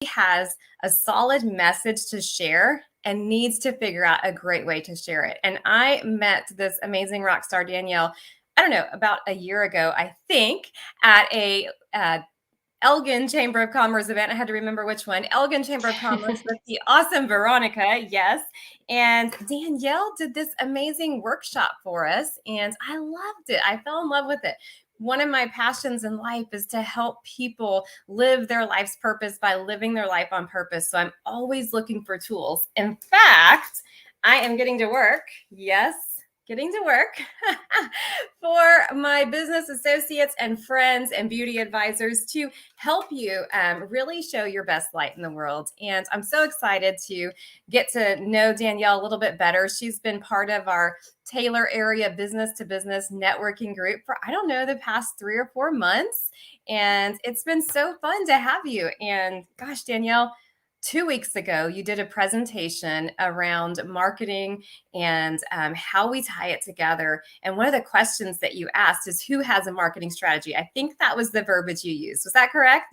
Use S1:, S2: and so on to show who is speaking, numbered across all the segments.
S1: has a solid message to share and needs to figure out a great way to share it. And I met this amazing rock star, Danielle, I don't know, about a year ago, I think, at a Elgin Chamber of Commerce event. I had to remember which one. Elgin Chamber of Commerce with the awesome Veronica, yes. And Danielle did this amazing workshop for us, and I loved it. I fell in love with it. One of my passions in life is to help people live their life's purpose by living their life on purpose. So I'm always looking for tools. In fact, I am getting to work. Yes, getting to work for my business associates and friends and beauty advisors to help you really show your best light in the world. And I'm so excited to get to know Danielle a little bit better. She's been part of our Taylor area business to business networking group for, I don't know, the past 3 or 4 months. And it's been so fun to have you. And gosh, Danielle, 2 weeks ago, you did a presentation around marketing and how we tie it together. And one of the questions that you asked is, who has a marketing strategy? I think that was the verbiage you used. Was that correct?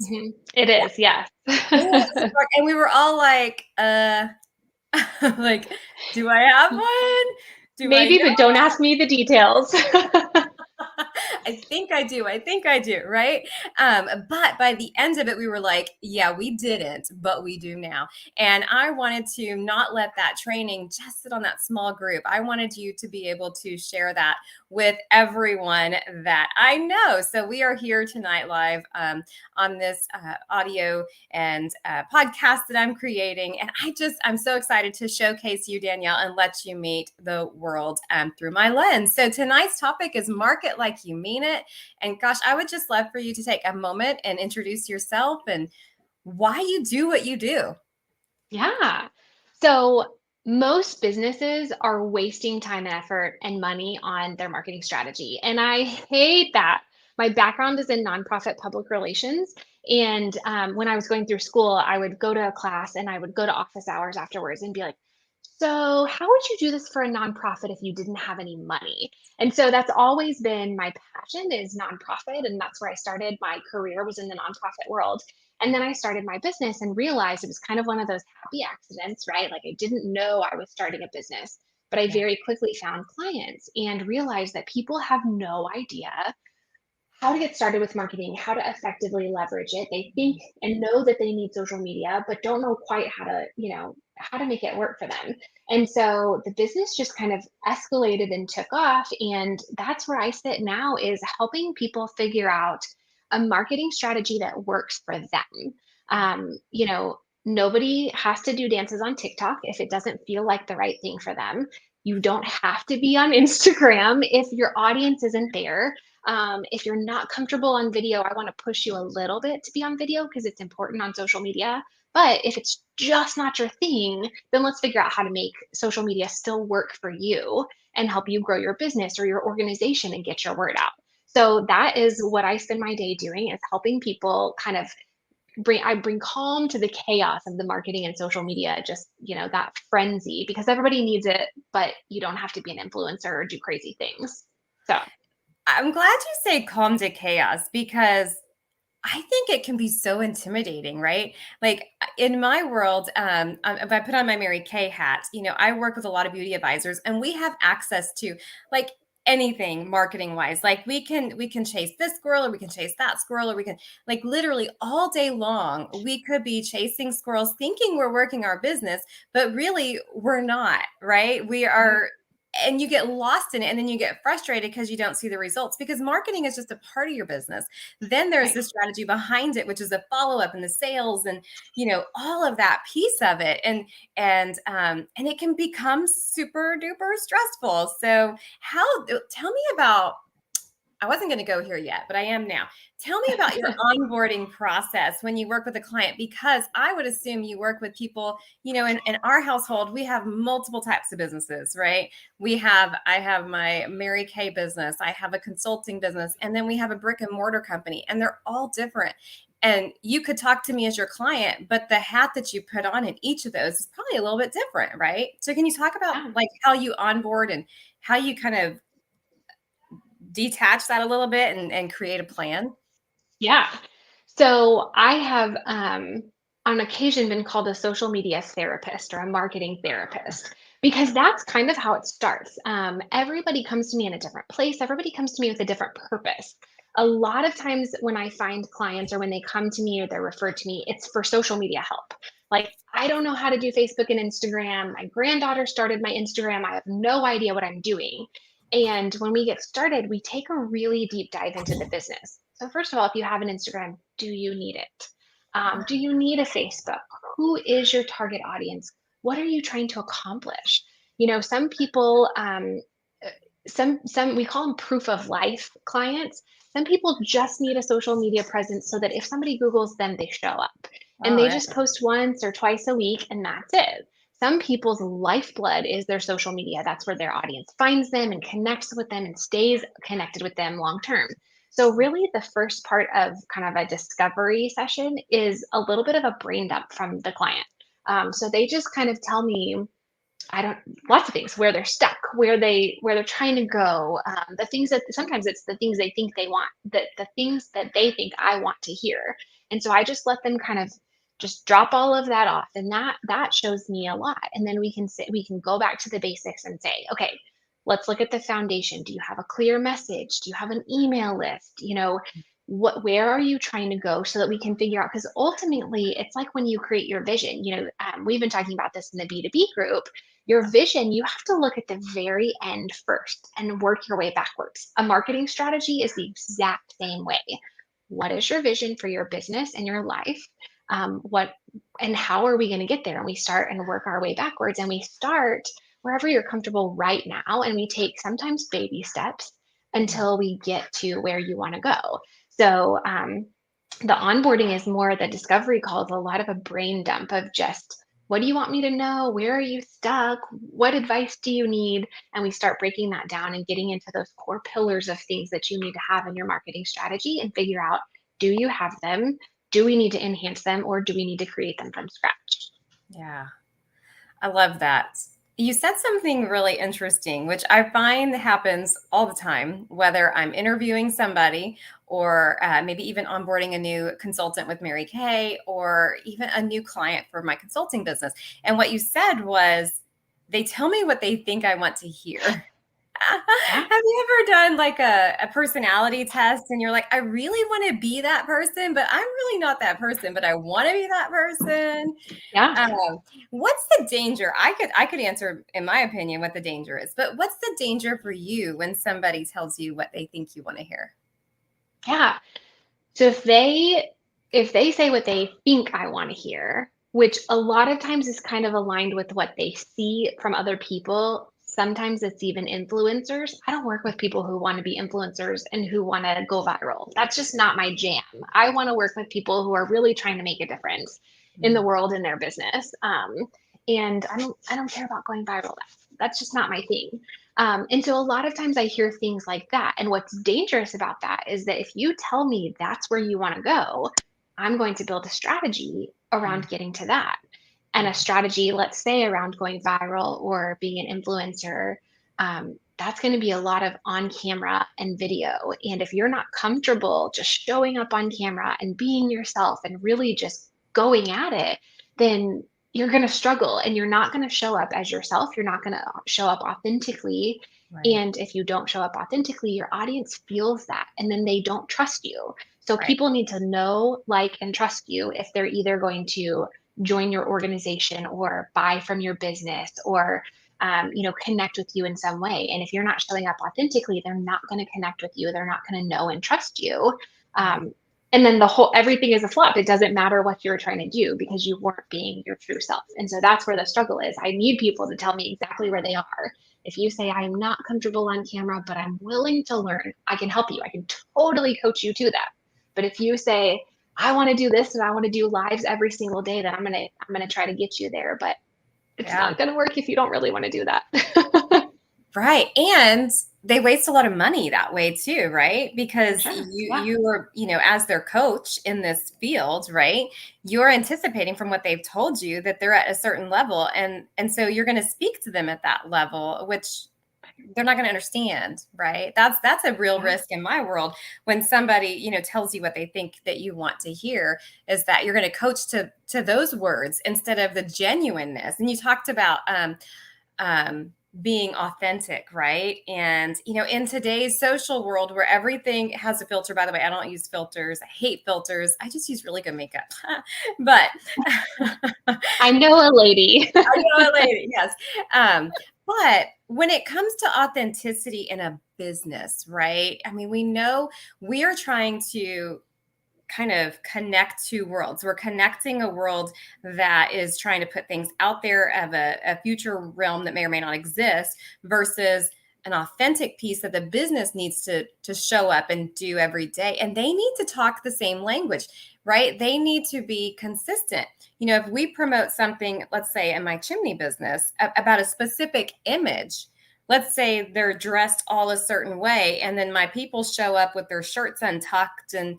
S2: It is, yes.
S1: And we were all like, like, do I have one? Do
S2: Maybe,
S1: I know?
S2: but don't ask me the details.
S1: I think I do. I think I do. Right. But by the end of it, we were like, yeah, we didn't, but we do now. And I wanted to not let that training just sit on that small group. I wanted you to be able to share that with everyone that I know. So we are here tonight live on this audio and podcast that I'm creating. And I'm so excited to showcase you, Danielle, and let you meet the world through my lens. So tonight's topic is market like you mean it. And gosh, I would just love for you to take a moment and introduce yourself and why you do what you do.
S2: Yeah. So most businesses are wasting time and effort and money on their marketing strategy. And I hate that. My background is in nonprofit public relations. And when I was going through school, I would go to a class and I would go to office hours afterwards and be like, so how would you do this for a nonprofit if you didn't have any money? And so that's always been my passion is nonprofit. And that's where I started my career was in the nonprofit world. And then I started my business and realized it was kind of one of those happy accidents, right? Like I didn't know I was starting a business, but I
S1: Yeah.
S2: very quickly found clients and realized that people have no idea how to get started with marketing, how to effectively leverage it. They think and know that they need social media, but don't know quite how to, how to make it work for them. And so the business just kind of escalated and took off. And that's where I sit now is helping people figure out a marketing strategy that works for them. Nobody has to do dances on TikTok if it doesn't feel like the right thing for them. You don't have to be on Instagram if your audience isn't there. If you're not comfortable on video, I want to push you a little bit to be on video because it's important on social media. But if it's just not your thing, then let's figure out how to make social media still work for you and help you grow your business or your organization and get your word out. So that is what I spend my day doing is helping people kind of bring calm to the chaos of the marketing and social media, just, that frenzy because everybody needs it, but you don't have to be an influencer or do crazy things. So
S1: I'm glad you say calm to chaos because I think it can be so intimidating, right? Like in my world, if I put on my Mary Kay hat, I work with a lot of beauty advisors and we have access to like anything marketing wise. Like we can chase this squirrel or we can chase that squirrel or we can like literally all day long, we could be chasing squirrels thinking we're working our business, but really we're not, right? We are and you get lost in it and then you get frustrated because you don't see the results because marketing is just a part of your business. Then there's
S2: right.
S1: the strategy behind it, which is the follow-up and the sales and all of that piece of it. And it can become super duper stressful. So tell me about, I wasn't going to go here yet, but I am now. Tell me about your onboarding process when you work with a client, because I would assume you work with people, in our household, we have multiple types of businesses, right? I have my Mary Kay business, I have a consulting business, and then we have a brick and mortar company, and they're all different. And you could talk to me as your client, but the hat that you put on in each of those is probably a little bit different, right? So can you talk about
S2: Yeah.
S1: like how you onboard and how you kind of detach that a little bit and create a plan?
S2: Yeah. So I have on occasion been called a social media therapist or a marketing therapist because that's kind of how it starts. Everybody comes to me in a different place, everybody comes to me with a different purpose. A lot of times when I find clients or when they come to me or they're referred to me, it's for social media help. Like, I don't know how to do Facebook and Instagram. My granddaughter started my Instagram. I have no idea what I'm doing. And when we get started, we take a really deep dive into the business. So, first of all, if you have an Instagram, do you need it? Do you need a Facebook? Who is your target audience? What are you trying to accomplish? Some people, uh, some we call them proof of life clients. Some people just need a social media presence so that if somebody Googles them, they show up, and
S1: Oh,
S2: they
S1: yeah.
S2: just post once or twice a week, and that's it. Some people's lifeblood is their social media. That's where their audience finds them and connects with them and stays connected with them long term. So, really, the first part of kind of a discovery session is a little bit of a brain dump from the client. So they just kind of tell me, I don't, lots of things, where they're stuck, where they're trying to go, the things that sometimes it's the things they think they want, the things that they think I want to hear. And so I just let them kind of just drop all of that off, and that shows me a lot. And then we can go back to the basics and say, okay, let's look at the foundation. Do you have a clear message? Do you have an email list? Where are you trying to go so that we can figure out, because ultimately it's like when you create your vision. We've been talking about this in the B2B group. Your vision, you have to look at the very end first and work your way backwards. A marketing strategy is the exact same way. What is your vision for your business and your life? What and how are we going to get there? And we start and work our way backwards, and we start wherever you're comfortable right now, and we take sometimes baby steps until we get to where you want to go. So the onboarding is more, the discovery call is a lot of a brain dump of just, what do you want me to know? Where are you stuck? What advice do you need? And we start breaking that down and getting into those core pillars of things that you need to have in your marketing strategy and figure out, do you have them? Do we need to enhance them, or do we need to create them from scratch?
S1: Yeah. I love that. You said something really interesting, which I find happens all the time, whether I'm interviewing somebody or maybe even onboarding a new consultant with Mary Kay or even a new client for my consulting business. And what you said was, they tell me what they think I want to hear.
S2: Yeah.
S1: Have you ever done like a personality test and you're like, I really want to be that person, but I'm really not that person, but I want to be that person?
S2: Yeah.
S1: Um, what's the danger? I could answer in my opinion what the danger is, but what's the danger for you when somebody tells you what they think you want to hear?
S2: Yeah. So if they say what they think I want to hear, which a lot of times is kind of aligned with what they see from other people, sometimes it's even influencers. I don't work with people who want to be influencers and who want to go viral. That's just not my jam. I want to work with people who are really trying to make a difference in the
S1: Mm,
S2: world, in their business. And I don't care about going viral. That's just not my thing. And so a lot of times I hear things like that. And what's dangerous about that is that if you tell me that's where you want to go, I'm going to build a strategy
S1: mm,
S2: around getting to that. And a strategy, let's say, around going viral or being an influencer, that's going to be a lot of on camera and video. And if you're not comfortable just showing up on camera and being yourself and really just going at it, then you're going to struggle and you're not going to show up as yourself. You're not going to show up authentically.
S1: right,
S2: And if you don't show up authentically, your audience feels that and then they don't trust you. So
S1: right,
S2: people need to know, like, and trust you if they're either going to join your organization or buy from your business or connect with you in some way. And if you're not showing up authentically, they're not going to connect with you. They're not going to know and trust you.
S1: right.
S2: Um, and then the whole everything is a flop. It doesn't matter what you're trying to do because you weren't being your true self. And so that's where the struggle is. I need people to tell me exactly where they are. If you say, I'm not comfortable on camera, but I'm willing to learn, I can help you. I can totally coach you to that. But if you say, I want to do this and I want to do lives every single day, then I'm gonna try to get you there. But it's
S1: Yeah.
S2: not gonna work if you don't really want to do that.
S1: Right. And they waste a lot of money that way too, right?
S2: For
S1: Because
S2: sure. Yeah.
S1: you are, as their coach in this field, right? You're anticipating from what they've told you that they're at a certain level, and so you're going to speak to them at that level, which they're not going to understand, right? That's a real
S2: Yeah.
S1: risk in my world when somebody, tells you what they think that you want to hear, is that you're going to coach to those words instead of the genuineness. And you talked about um, being authentic, right? And, in today's social world where everything has a filter, by the way, I don't use filters. I hate filters. I just use really good makeup. But
S2: I know a lady.
S1: I know a lady, yes. But when it comes to authenticity in a business, right? I mean, we know we are trying to kind of connect two worlds. We're connecting a world that is trying to put things out there of a future realm that may or may not exist versus an authentic piece that the business needs to show up and do every day. And they need to talk the same language, right? They need to be consistent. If we promote something, let's say in my chimney business, about a specific image, let's say they're dressed all a certain way, and then my people show up with their shirts untucked and,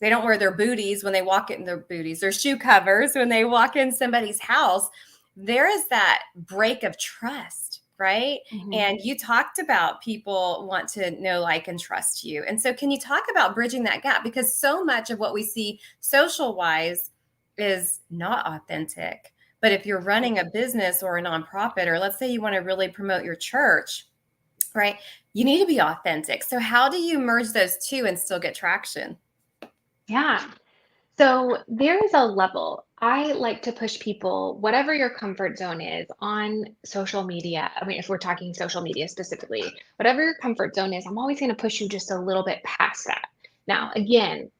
S1: they don't wear their booties when they walk in, their shoe covers when they walk in somebody's house. There is that break of trust, right?
S2: Mhm.
S1: And you talked about people want to know, like, and trust you. And so can you talk about bridging that gap? Because so much of what we see social wise is not authentic. But if you're running a business or a nonprofit, or let's say you want to really promote your church, right? You need to be authentic. So how do you merge those two and still get traction?
S2: Yeah. So there is a level. I like to push people, whatever your comfort zone is on social media. I mean, if we're talking social media specifically, whatever your comfort zone is, I'm always going to push you just a little bit past that. Now, again,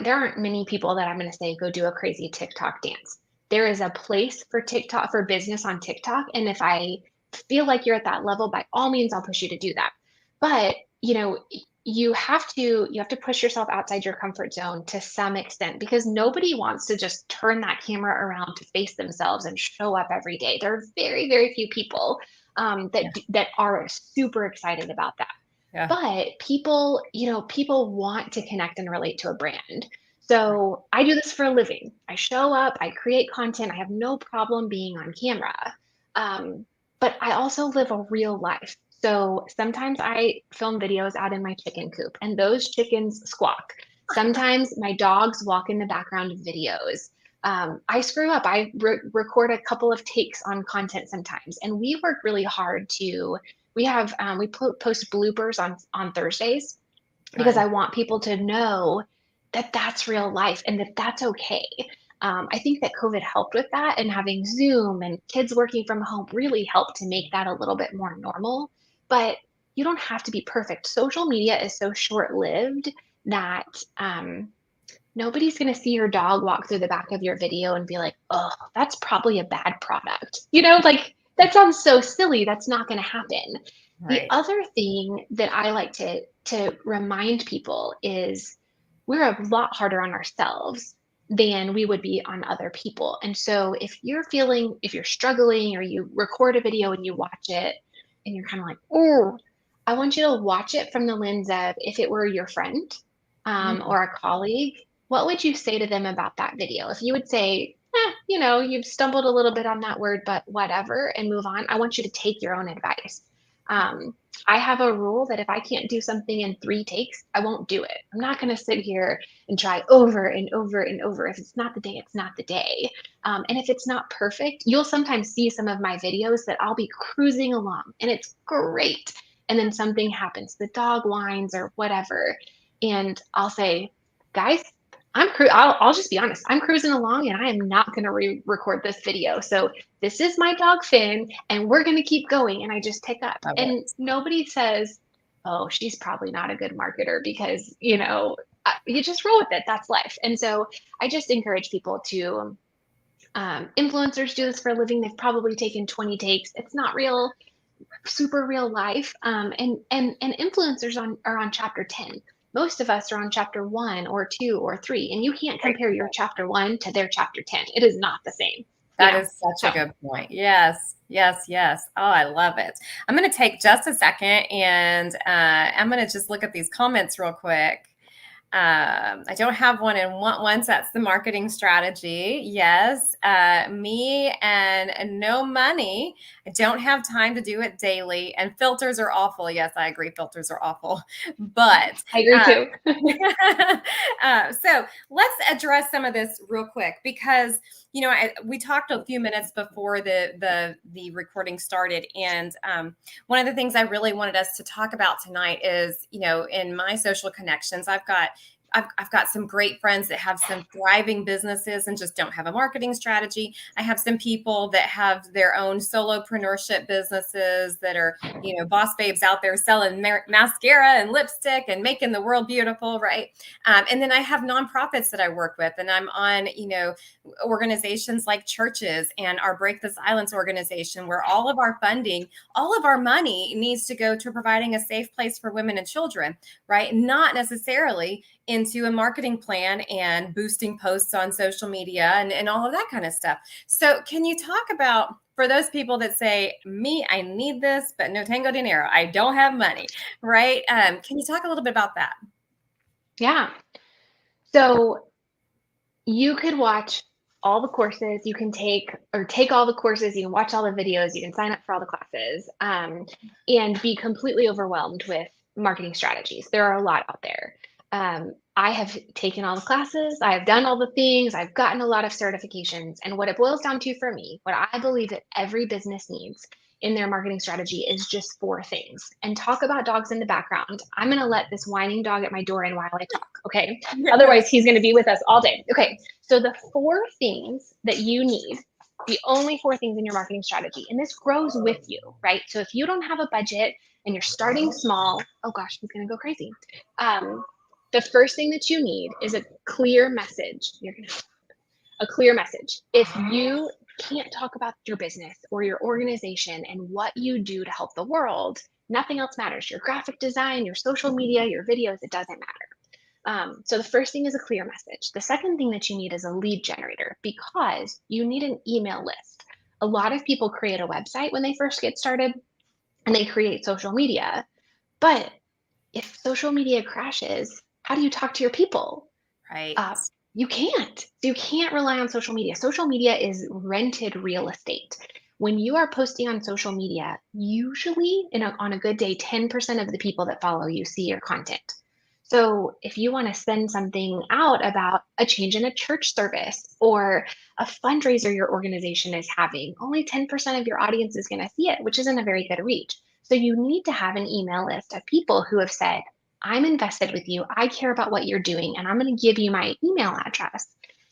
S2: there aren't many people that I'm going to say go do a crazy TikTok dance. There is a place for TikTok, for business on TikTok, and if I feel like you're at that level, by all means, I'll push you to do that. But you have to push yourself outside your comfort zone to some extent, because nobody wants to just turn that camera around to face themselves and show up every day. There are very, very few people
S1: Yeah.
S2: that are super excited about that.
S1: Yeah.
S2: But people want to connect and relate to a brand. So I do this for a living. I show up, I create content, I have no problem being on camera. Um, but I also live a real life. So sometimes I film videos out in my chicken coop and those chickens squawk. Sometimes my dogs walk in the background of videos. I screw up. I record a couple of takes on content sometimes, and we work really hard to. We post bloopers on Thursdays because
S1: Got
S2: I
S1: it.
S2: want people to know that that's real life and that that's okay. I think that COVID helped with that, and having Zoom and kids working from home really helped to make that a little bit more normal. But you don't have to be perfect. Social media is so short lived that nobody's going to see your dog walk through the back of your video and be like, oh, that's probably a bad product. Like that sounds so silly. That's not going to happen. The
S1: Right.
S2: other thing that I like to remind people is we're a lot harder on ourselves than we would be on other people. And so if you're struggling or you record a video and you watch it and you're kind of like, oh, I want you to watch it from the lens of, if it were your friend
S1: Mm.
S2: or a colleague, what would you say to them about that video? If you would say, you've stumbled a little bit on that word, but whatever, and move on, I want you to take your own advice. Um, I have a rule that if I can't do something in 3 takes, I won't do it. I'm not going to sit here and try over and over and over. If it's not the day, it's not the day. And if it's not perfect, you'll sometimes see some of my videos that I'll be cruising along and it's great. And then something happens, the dog whines or whatever. And I'll say, guys, I'll just be honest. I'm cruising along and I am not going to record this video. So this is my dog Finn and we're going to keep going. And I just pick up,
S1: Love
S2: and
S1: it.
S2: nobody says, oh, she's probably not a good marketer, because, you just roll with it. That's life. And so I just encourage people to, influencers do this for a living. They've probably taken 20 takes. It's not real, super real life. And influencers are on chapter 10. Most of us are on chapter 1 or 2 or 3, and you can't
S1: Great
S2: compare your
S1: point.
S2: chapter 1 to their chapter 10. It is not the same,
S1: That is such
S2: So
S1: a good point. Yes, yes, yes. Oh, I love it. I'm going to take just a second and I'm going to just look at these comments real quick. I don't have one and want one. So that's the marketing strategy. Yes. Me and no money. I don't have time to do it daily. And filters are awful. Yes, I agree. Filters are awful. But
S2: I agree
S1: uh,
S2: too.
S1: so let's address some of this real quick because we talked a few minutes before the recording started, and one of the things I really wanted us to talk about tonight is in my social connections, I've got some great friends that have some thriving businesses and just don't have a marketing strategy. I have some people that have their own solopreneurship businesses that are, boss babes out there selling mascara and lipstick and making the world beautiful, right? And then I have nonprofits that I work with, and I'm on, organizations like churches and our Break the Silence organization, where all of our funding, all of our money needs to go to providing a safe place for women and children, right? Not necessarily into a marketing plan and boosting posts on social media and all of that kind of stuff. So can you talk about, for those people that say, me, I need this, but no tango dinero, I don't have money, right? Can you talk a little bit about that?
S2: Yeah. So you could watch all the courses you can take, or take all the courses, you can watch all the videos, you can sign up for all the classes, and be completely overwhelmed with marketing strategies. There are a lot out there. I have taken all the classes, I have done all the things, I've gotten a lot of certifications. And what it boils down to for me, what I believe that every business needs in their marketing strategy is just four things. And talk about dogs in the background. I'm going to let this whining dog at my door in while I talk. Okay. Otherwise, he's going to be with us all day. Okay. So the four things that you need, the only four things in your marketing strategy, and this grows with you, right? So if you don't have a budget and you're starting small, oh gosh, he's going to go crazy. The first thing that you need is a clear message. A clear message. If you can't talk about your business or your organization and what you do to help the world, nothing else matters. Your graphic design, your social media, your videos, it doesn't matter. So the first thing is a clear message. The second thing that you need is a lead generator, because you need an email list. A lot of people create a website when they first get started and they create social media. But if social media crashes, how do you talk to your people?
S1: Right.
S2: Uh, you can't. You can't rely on social media. Social media is rented real estate. When you are posting on social media, usually on a good day, 10% of the people that follow you see your content. So if you want to send something out about a change in a church service or a fundraiser your organization is having, only 10% of your audience is going to see it, which isn't a very good reach. So you need to have an email list of people who have said, I'm invested with you. I care about what you're doing, and I'm going to give you my email address.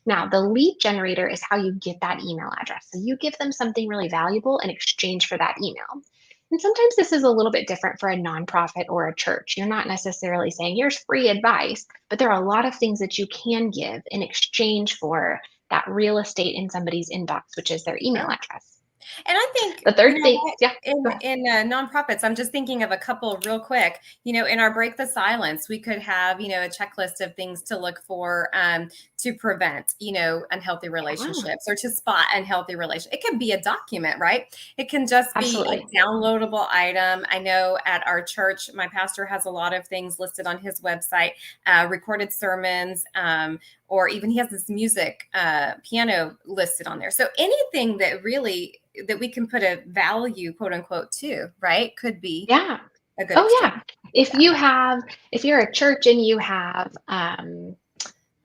S2: Now, the lead generator is how you get that email address. So you give them something really valuable in exchange for that email. And sometimes this is a little bit different for a nonprofit or a church. You're not necessarily saying here's free advice, but there are a lot of things that you can give in exchange for that real estate in somebody's inbox, which is their email address.
S1: And I think,
S2: The third thing,
S1: what,
S2: yeah,
S1: in
S2: go ahead.
S1: nonprofits, I'm just thinking of a couple real quick. In our Break the Silence, we could have, a checklist of things to look for to prevent, unhealthy
S2: Yeah,
S1: relationships or to spot unhealthy relationships. It could be a document, right? It can just be
S2: absolutely.
S1: a downloadable item. I know at our church, my pastor has a lot of things listed on his website, recorded sermons, or even he has this music piano listed on there. So anything that we can put a value, quote unquote, to, right, could be
S2: Yeah.
S1: a good
S2: Oh,
S1: exchange.
S2: yeah. If you're a church and you have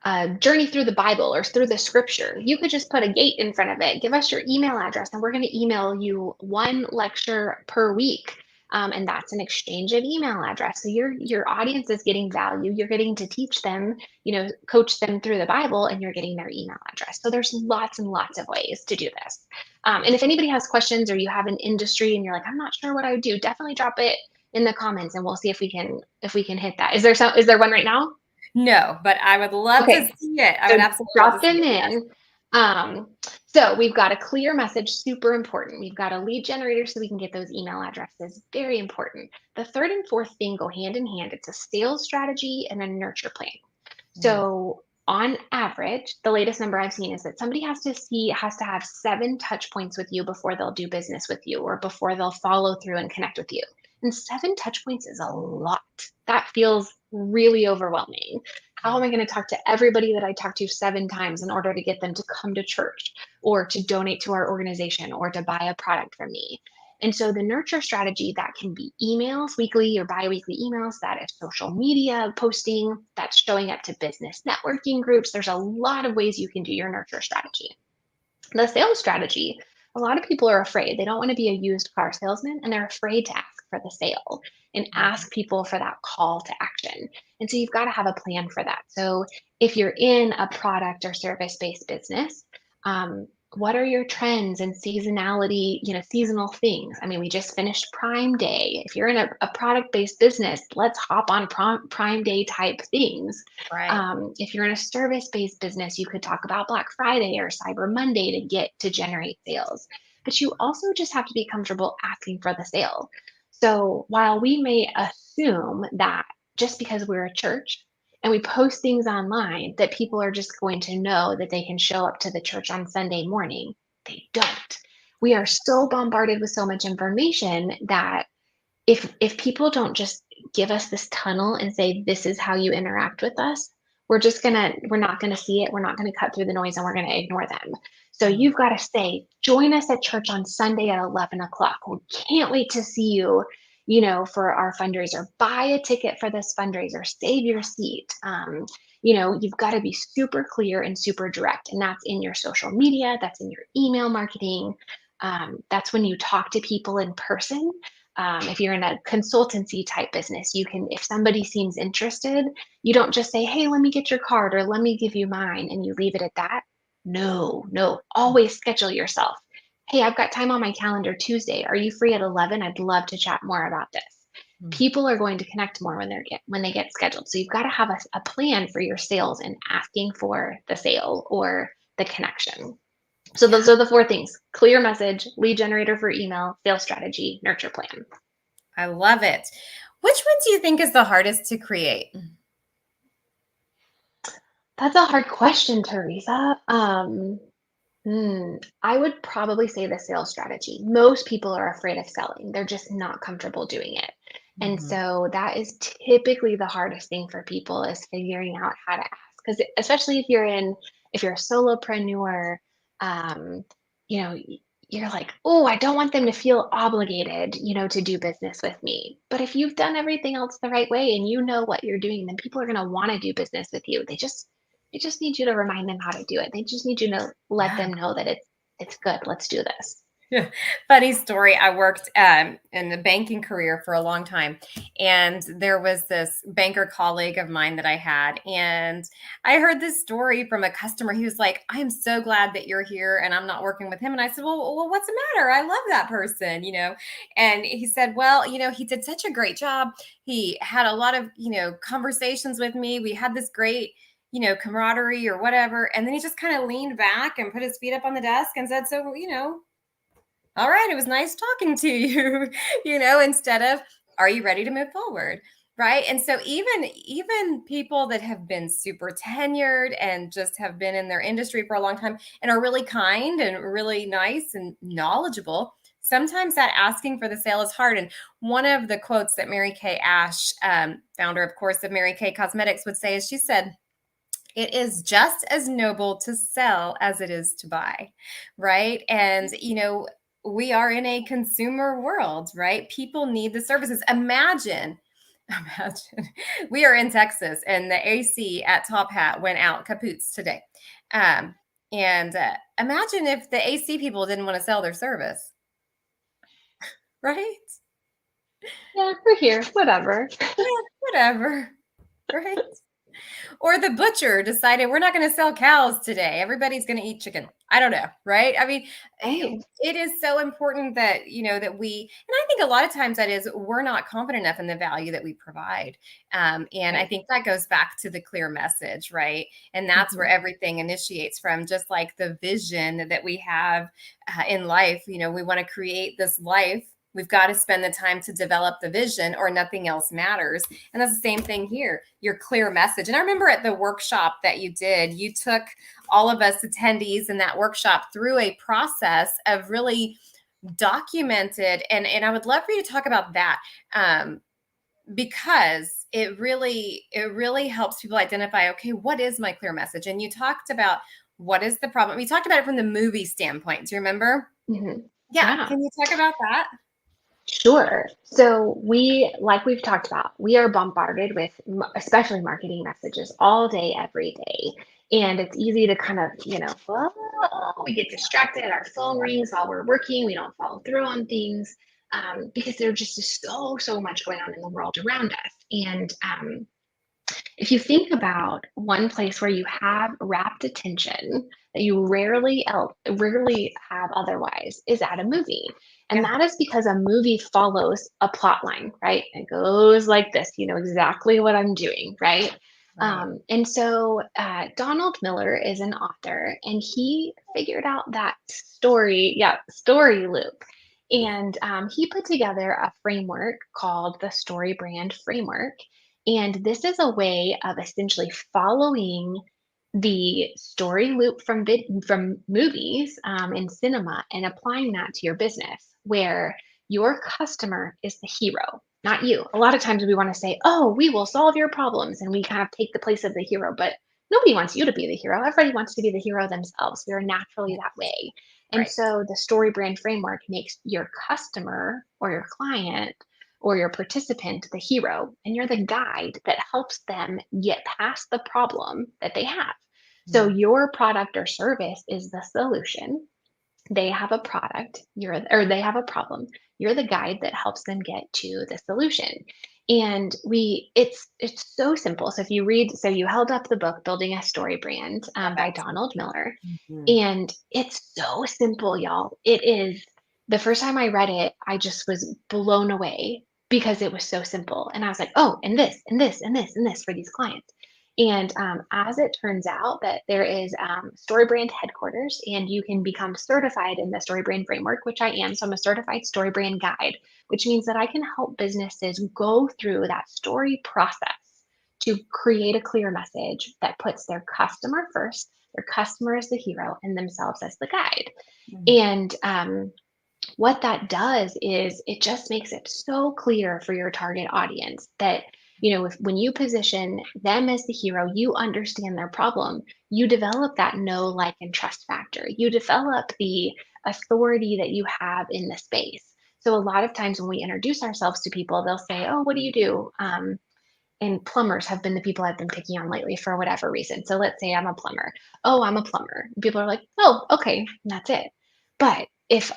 S2: a journey through the Bible or through the scripture, you could just put a gate in front of it. Give us your email address, and we're going to email you one lecture per week. And that's an exchange of email address. So your audience is getting value. You're getting to teach them, coach them through the Bible, and you're getting their email address. So there's lots and lots of ways to do this. And if anybody has questions or you have an industry and you're like, I'm not sure what I would do, definitely drop it in the comments and we'll see if we can hit that. Is there one right now?
S1: No, but I would love to
S2: Okay,
S1: see it. I
S2: so
S1: would absolutely love to
S2: drop
S1: see
S2: them
S1: it. Yes.
S2: in. Um, so we've got a clear message, super important. We've got a lead generator so we can get those email addresses, very important. The third and fourth thing go hand in hand. It's a sales strategy and a nurture plan.
S1: Mm.
S2: So on average, the latest number I've seen is that somebody has to have 7 touch points with you before they'll do business with you or before they'll follow through and connect with you. And 7 touch points is a lot. That feels really overwhelming. How am I going to talk to everybody that I talk to 7 times in order to get them to come to church or to donate to our organization or to buy a product from me? And so the nurture strategy, that can be emails, weekly or bi-weekly emails, that is social media posting, that's showing up to business networking groups. There's a lot of ways you can do your nurture strategy. The sales strategy, a lot of people are afraid. They don't want to be a used car salesman, and they're afraid to ask for the sale and ask people for that call to action. And so you've got to have a plan for that. So if you're in a product or service based business, what are your trends and seasonality, seasonal things? I mean, we just finished Prime Day. If you're in a product based business, let's hop on Prime Day type things.
S1: Right.
S2: If you're in a service-based business, you could talk about Black Friday or Cyber Monday to generate sales. But you also just have to be comfortable asking for the sale. So while we may assume that just because we're a church and we post things online, that people are just going to know that they can show up to the church on Sunday morning, they don't. We are so bombarded with so much information that if people don't just give us this tunnel and say, this is how you interact with us, we're not gonna see it, we're not gonna cut through the noise, and we're gonna ignore them. So you've got to say, join us at church on Sunday at 11 o'clock. We can't wait to see you, for our fundraiser. Buy a ticket for this fundraiser, save your seat. You've got to be super clear and super direct. And that's in your social media, that's in your email marketing. That's when you talk to people in person. If you're in a consultancy type business, if somebody seems interested, you don't just say, hey, let me get your card or let me give you mine, and you leave it at that. No, no, always schedule yourself. Hey, I've got time on my calendar Tuesday. Are you free at 11? I'd love to chat more about this. People are going to connect more when they get scheduled. So you've got to have a plan for your sales and asking for the sale or the connection. So those are the 4 things: clear message, lead generator for email, sales strategy, nurture plan.
S1: I love it. Which one do you think is the hardest to create?
S2: That's a hard question, Teresa. I would probably say the sales strategy. Most people are afraid of selling. They're just not comfortable doing it. And
S1: Mhm.
S2: so that is typically the hardest thing for people, is figuring out how to ask. Because especially if you're a solopreneur, um, you know, you're like, oh, I don't want them to feel obligated, to do business with me. But if you've done everything else the right way and you know what you're doing, then people are going to want to do business with you. They just need you to remind them how to do it. They just need you to let
S1: Yeah.
S2: them know that it's good. Let's do this.
S1: Yeah. Funny story. I worked in the banking career for a long time, and there was this banker colleague of mine that I had, and I heard this story from a customer. He was like, "I am so glad that you're here, and I'm not working with him." And I said, "Well, what's the matter? I love that person." And he said, "Well, he did such a great job. He had a lot of conversations with me. We had this great." Camaraderie or whatever. And then he just kind of leaned back and put his feet up on the desk and said, "So, all right, it was nice talking to you," instead of, "Are you ready to move forward?" Right. And so even people that have been super tenured and just have been in their industry for a long time and are really kind and really nice and knowledgeable, sometimes that asking for the sale is hard. And one of the quotes that Mary Kay Ash, founder, of course, of Mary Kay Cosmetics, would say is, she said, "It is just as noble to sell as it is to buy." Right. And, we are in a consumer world, right? People need the services. Imagine we are in Texas and the AC at Top Hat went out kapoots today. And imagine if the AC people didn't want to sell their service, right?
S2: Yeah, we're here. Whatever.
S1: Yeah, whatever. Right. Or the butcher decided, we're not going to sell cows today. Everybody's going to eat chicken. I don't know, right? I mean,
S2: Right.
S1: it is so important that, that and I think a lot of times that is, we're not confident enough in the value that we provide. And I
S2: Right.
S1: think that goes back to the clear message, right? And that's where
S2: Mhm.
S1: everything initiates from, just like the vision that we have in life. We want to create this life. We've got to spend the time to develop the vision, or nothing else matters. And that's the same thing here, your clear message. And I remember at the workshop that you did, you took all of us attendees in that workshop through a process of really documented, and I would love for you to talk about that, because it really helps people identify, okay, what is my clear message? And you talked about what is the problem. We talked about it from the movie standpoint. Do you remember?
S2: Hmm.
S1: Yeah.
S2: Yeah.
S1: Can you talk about that?
S2: Sure. So like we've talked about, we are bombarded with, especially marketing messages all day, every day. And it's easy to kind of, we get distracted. Our phone rings while we're working. We don't follow through on things because there just is so much going on in the world around us. And if you think about one place where you have rapt attention that you rarely have otherwise is at a movie. And
S1: Yeah.
S2: that is because a movie follows a plot line, right? It goes like this, you know exactly what I'm doing, right?
S1: Right.
S2: And so Donald Miller is an author and he figured out that story loop. And he put together a framework called the Story Brand Framework, and this is a way of essentially following the story loop from movies and cinema and applying that to your business, where your customer is the hero, not you. A lot of times we want to say, "Oh, we will solve your problems," and we kind of take the place of the hero, but nobody wants you to be the hero. Everybody wants to be the hero themselves. We are naturally that way. And
S1: Right.
S2: so the story brand framework makes your customer or your client or your participant the hero, and you're the guide that helps them get past the problem that they have. So
S1: Mm.
S2: your product or service is the solution. They have a or they have a problem. You're the guide that helps them get to the solution. And it's so simple. So if you read, so you held up the book Building a Story Brand
S1: Love
S2: by
S1: it.
S2: Donald Miller,
S1: Mhm.
S2: and it's so simple, y'all. It is. The first time I read it, I just was blown away because it was so simple. And I was like, oh, and this, and this, and this, and this for these clients. And as it turns out, that there is StoryBrand headquarters, and you can become certified in the StoryBrand framework, which I am. So I'm a certified StoryBrand guide, which means that I can help businesses go through that story process to create a clear message that puts their customer first, their customer as the hero, and themselves as the guide.
S1: Mhm.
S2: And what that does is it just makes it so clear for your target audience that, when you position them as the hero, you understand their problem, you develop that know, like, and trust factor, you develop the authority that you have in the space. So a lot of times when we introduce ourselves to people, they'll say, oh, what do you do? And plumbers have been the people I've been picking on lately for whatever reason. So let's say I'm a plumber. Oh, I'm a plumber. People are like, oh, okay, and that's it. But if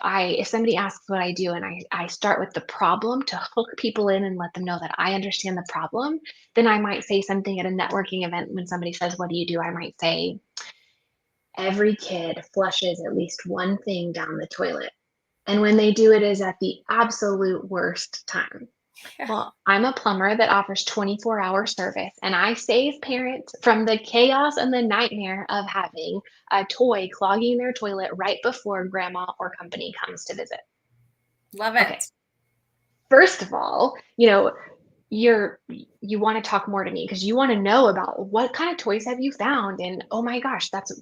S2: somebody asks what I do, and I start with the problem to hook people in and let them know that I understand the problem, then I might say something at a networking event. When somebody says, what do you do? I might say, every kid flushes at least one thing down the toilet. And when they do, it is at the absolute worst time.
S1: Yeah.
S2: Well, I'm a plumber that offers 24-hour service, and I save parents from the chaos and the nightmare of having a toy clogging their toilet right before grandma or company comes to visit.
S1: Love
S2: Okay,
S1: it.
S2: first of all, you want to talk more to me because you want to know about what kind of toys have you found, and oh my gosh, that's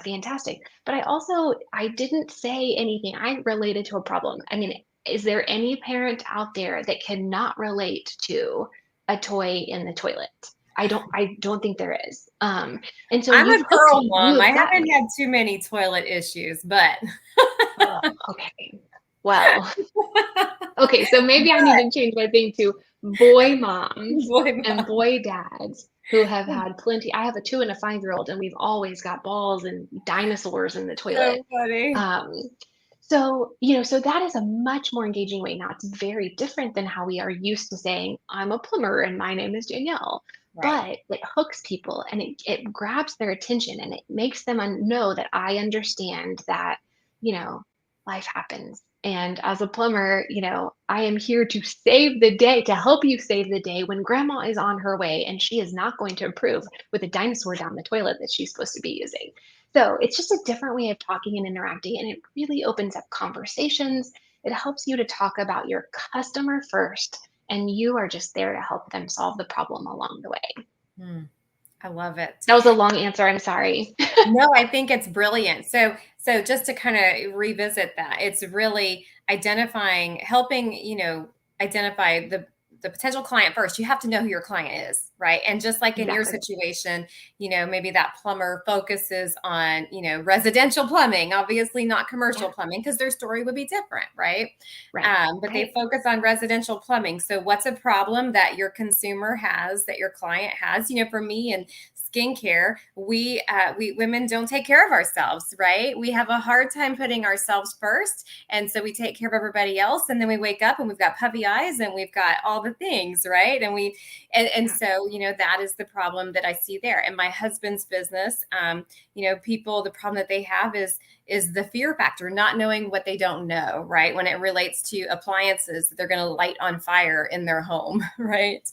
S2: fantastic. But I didn't say anything. I related to a problem. I mean, is there any parent out there that cannot relate to a toy in the toilet? I don't think there is. And so
S1: I'm
S2: you've
S1: a
S2: hooked
S1: girl
S2: me. You
S1: mom. I
S2: have got
S1: haven't
S2: me.
S1: had too many toilet issues, but
S2: Oh, okay. Well, okay, so maybe I need to change my thing to boy moms
S1: boy,
S2: and
S1: mom,
S2: boy dads who have had plenty. I have a 2 and a 5-year-old, and we've always got balls and dinosaurs in the toilet.
S1: so funny.
S2: Um, so that is a much more engaging way. Now, it's very different than how we are used to saying, I'm a plumber and my name is Danielle.
S1: Right.
S2: But it hooks people, and it grabs their attention, and it makes them know that I understand that, you know, life happens. And as a plumber, I am here to save the day, to help you save the day when grandma is on her way and she is not going to improve with a dinosaur down the toilet that she's supposed to be using. So it's just a different way of talking and interacting, and it really opens up conversations. It helps you to talk about your customer first, and you are just there to help them solve the problem along the way.
S1: Hmm. I love it.
S2: That was a long answer. I'm sorry.
S1: No, I think it's brilliant. So just to kind of revisit that, it's really identifying, helping, identify the potential client first. You have to know who your client is, right? And just like in your
S2: Exactly.
S1: situation, maybe that plumber focuses on, residential plumbing, obviously not commercial
S2: Yeah.
S1: plumbing, because their story would be different, right?
S2: Right.
S1: But they
S2: Right.
S1: focus on residential plumbing. So what's a problem that your consumer has, that your client has? For me and skincare, we women don't take care of ourselves, right? We have a hard time putting ourselves first, and so we take care of everybody else, and then we wake up and we've got puffy eyes and we've got all the things, right? And
S2: Yeah.
S1: so that is the problem that I see there. In my husband's business, people, the problem that they have is the fear factor, not knowing what they don't know, right? When it relates to appliances that they're going to light on fire in their home, right?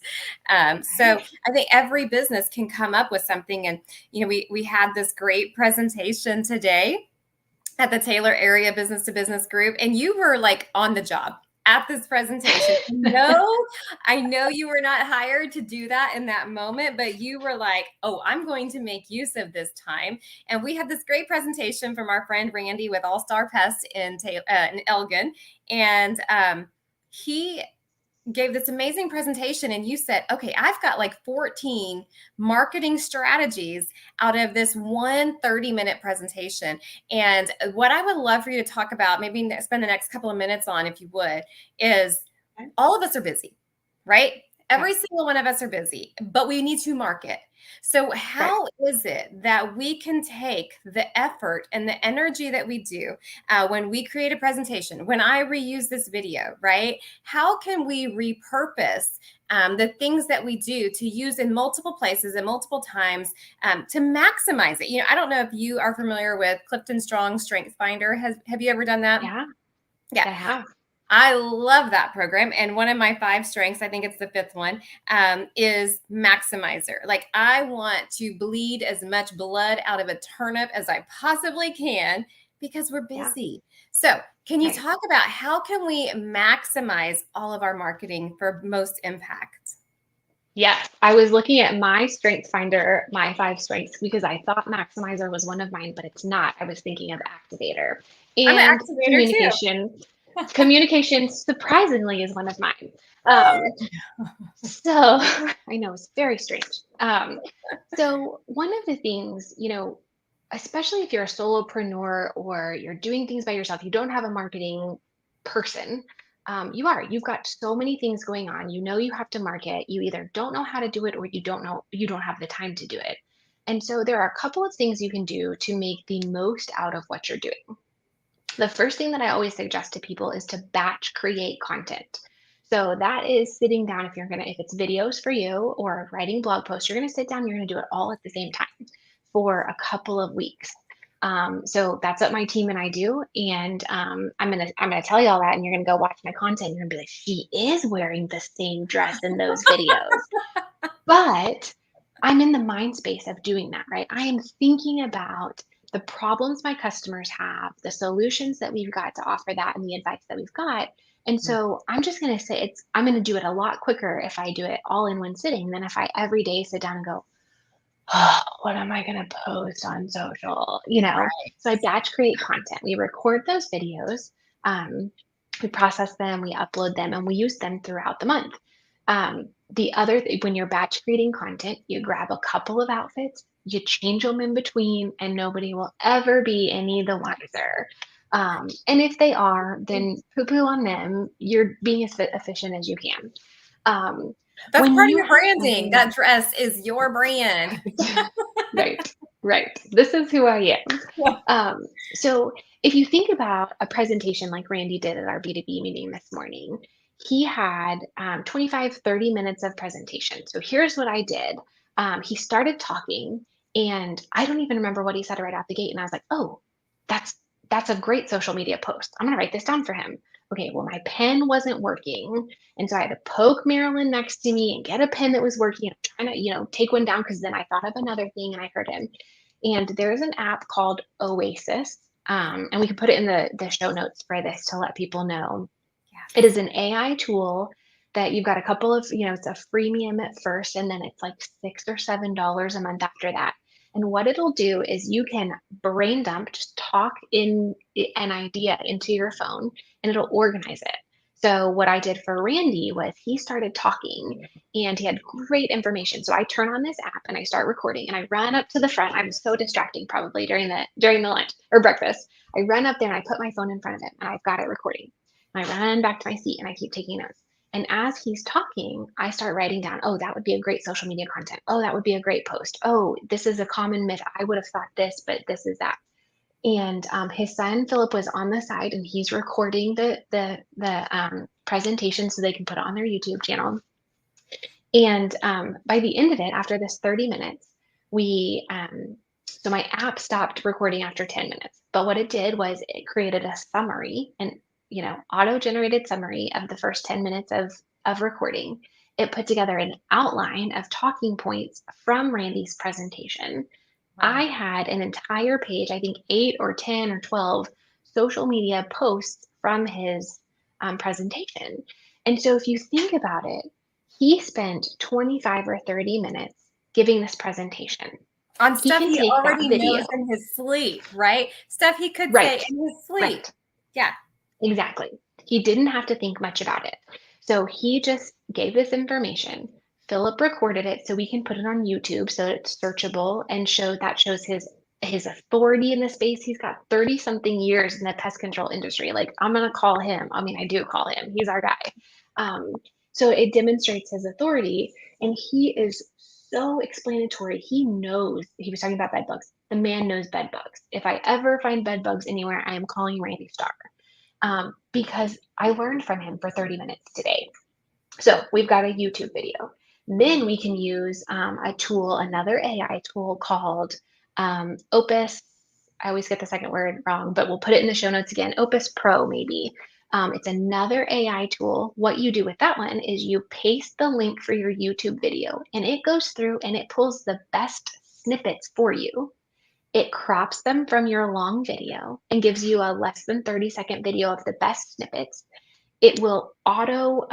S1: So
S2: Right.
S1: I think every business can come up with something. And, we had this great presentation today at the Taylor Area Business to Business Group, and you were like on the job at this presentation. No, I know you were not hired to do that in that moment, but you were like, oh, I'm going to make use of this time. And we had this great presentation from our friend Randy with All Star Pest in Elgin. And he gave this amazing presentation, and you said, okay, I've got like 14 marketing strategies out of this one 30-minute presentation. And what I would love for you to talk about, maybe spend the next couple of minutes on, if you would, is
S2: Okay.
S1: all of us are busy, right?
S2: Yeah.
S1: Every single one of us are busy, but we need to market. So
S2: Right.
S1: how is it that we can take the effort and the energy that we do when we create a presentation, when I reuse this video, right? How can we repurpose the things that we do to use in multiple places and multiple times to maximize it? I don't know if you are familiar with Clifton Strong Strength Finder. Have you ever done that?
S2: Yeah.
S1: Yeah.
S2: I have.
S1: I love that program. And one of my 5 strengths, I think it's the fifth one, is maximizer. Like, I want to bleed as much blood out of a turnip as I possibly can because we're
S2: Yeah.
S1: busy. So, can you
S2: Right.
S1: talk about how can we maximize all of our marketing for most impact?
S2: Yes, I was looking at my strength finder, my 5 strengths, because I thought maximizer was one of mine, but it's not. I was thinking of activator.
S1: I'm an
S2: And
S1: activator too.
S2: communication surprisingly is one of mine. Um, so I know it's very strange. So one of the things, especially if you're a solopreneur or you're doing things by yourself, you don't have a marketing person. You've got so many things going on. You have to market. You either don't know how to do it or you don't have the time to do it. And so there are a couple of things you can do to make the most out of what you're doing. The first thing that I always suggest to people is to batch create content. So that is sitting down if it's videos for you or writing blog posts, you're going to sit down, you're going to do it all at the same time for a couple of weeks. So that's what my team and I do. And I'm gonna tell you all that, and you're gonna go watch my content. And you're gonna be like, she is wearing the same dress in those videos. But I'm in the mind space of doing that, right? I am thinking about the problems my customers have, the solutions that we've got to offer that, and the advice that we've got. And so I'm just going to say I'm going to do it a lot quicker if I do it all in one sitting than if I every day sit down and go, oh, what am I going to post on social?
S1: Right.
S2: So I batch create content. We record those videos, we process them, we upload them, and we use them throughout the month. When you're batch creating content, you grab a couple of outfits, you change them in between, and nobody will ever be any the wiser. And if they are, then poo poo on them. You're being as efficient as you can. Um,
S1: That's
S2: when
S1: part of
S2: you
S1: your
S2: have
S1: branding.
S2: something,
S1: That dress is your brand.
S2: right, right. This is who I am. So if you think about a presentation like Randy did at our B2B meeting this morning, he had 25, 30 minutes of presentation. So here's what I did. He started talking, and I don't even remember what he said right out the gate. And I was like, oh, that's that's a great social media post. I'm gonna write this down for him. Okay, well, my pen wasn't working. And so I had to poke Marilyn next to me and get a pen that was working. I'm trying to, take one down because then I thought of another thing and I heard him. And there's an app called Oasis. And we can put it in the show notes for this to let people know. It
S1: Yes.
S2: is an AI tool that you've got a couple of, it's a freemium at first, and then it's like $6 or $7 a month after that. And what it'll do is you can brain dump, just talk in an idea into your phone, and it'll organize it. So what I did for Randy was he started talking and he had great information. So I turn on this app and I start recording and I run up to the front. I was so distracting probably during the lunch or breakfast. I run up there and I put my phone in front of him and I've got it recording. And I run back to my seat and I keep taking notes. And as he's talking, I start writing down, oh, that would be a great social media content. Oh, that would be a great post. Oh, this is a common myth. I would have thought this, but this is that. And his son Philip was on the side, and he's recording the presentation so they can put it on their YouTube channel. And by the end of it, after this 30 minutes, we so my app stopped recording after 10 minutes. But what it did was it created a summary, and auto-generated summary of the first 10 minutes of recording. It put together an outline of talking points from Randy's presentation. I
S1: Wow.
S2: had an entire page, I think 8 or 10 or 12 social media posts from his presentation. And so if you think about it, he spent 25 or 30 minutes giving this presentation.
S1: On
S2: He
S1: stuff
S2: can
S1: he
S2: take that
S1: already knows
S2: video.
S1: in his sleep, right? Stuff he could say
S2: Right,
S1: in his sleep.
S2: right.
S1: Yeah.
S2: Exactly. He didn't have to think much about it. So he just gave this information. Philip recorded it so we can put it on YouTube so it's searchable and shows his authority in the space. He's got 30 something years in the pest control industry. Like, I'm gonna call him. I mean, I do call him. He's our guy. Um, so it demonstrates his authority, and he is so explanatory. He knows. He was talking about bed bugs. The man knows bed bugs. If I ever find bed bugs anywhere, I am calling Randy Starr, because I learned from him for 30 minutes today. So we've got a YouTube video. Then we can use another AI tool called Opus. I always get the second word wrong, but we'll put it in the show notes again. Opus Pro, maybe. It's another AI tool. What you do with that one is you paste the link for your YouTube video, and it goes through and it pulls the best snippets for you. It crops them from your long video and gives you a less than 30-second video of the best snippets. It will auto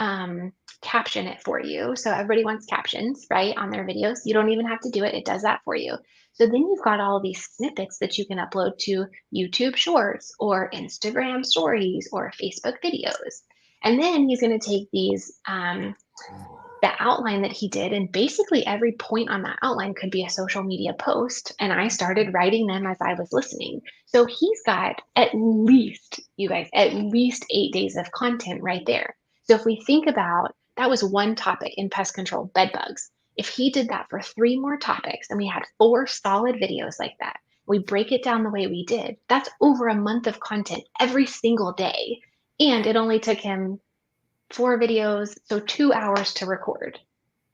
S2: caption it for you. So everybody wants captions, right, on their videos. You don't even have to do it. It does that for you. So then you've got all these snippets that you can upload to YouTube Shorts or Instagram Stories or Facebook videos. And then he's going to take the outline that he did, and basically every point on that outline could be a social media post, and I started writing them as I was listening. So he's got at least, you guys, at least 8 days of content right there. So if we think about, that was one topic in pest control, bed bugs. If he did that for 3 more topics and we had 4 solid videos like that, we break it down the way we did, that's over a month of content every single day. And it only took him 4 videos, so 2 hours to record.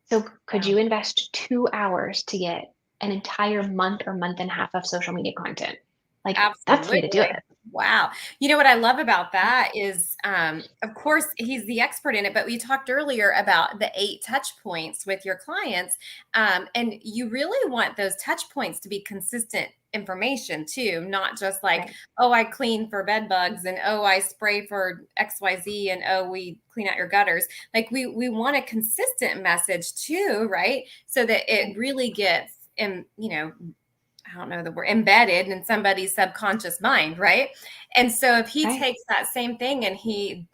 S2: So could
S1: Wow.
S2: you invest 2 hours to get an entire month or month and a half of social media content? Like, that's the way to do
S1: Absolutely.
S2: it.
S1: Wow. You know what I love about that is, of course, he's the expert in it, but we talked earlier about the 8 touch points with your clients. And you really want those touch points to be consistent information too, not just like,
S2: Right.
S1: oh, I clean for bed bugs and oh, I spray for XYZ and oh, we clean out your gutters. Like we want a consistent message too, right? So that it
S2: Right.
S1: really gets in, I don't know the word, embedded in somebody's subconscious mind, right? And so if he
S2: Right.
S1: takes that same thing and he,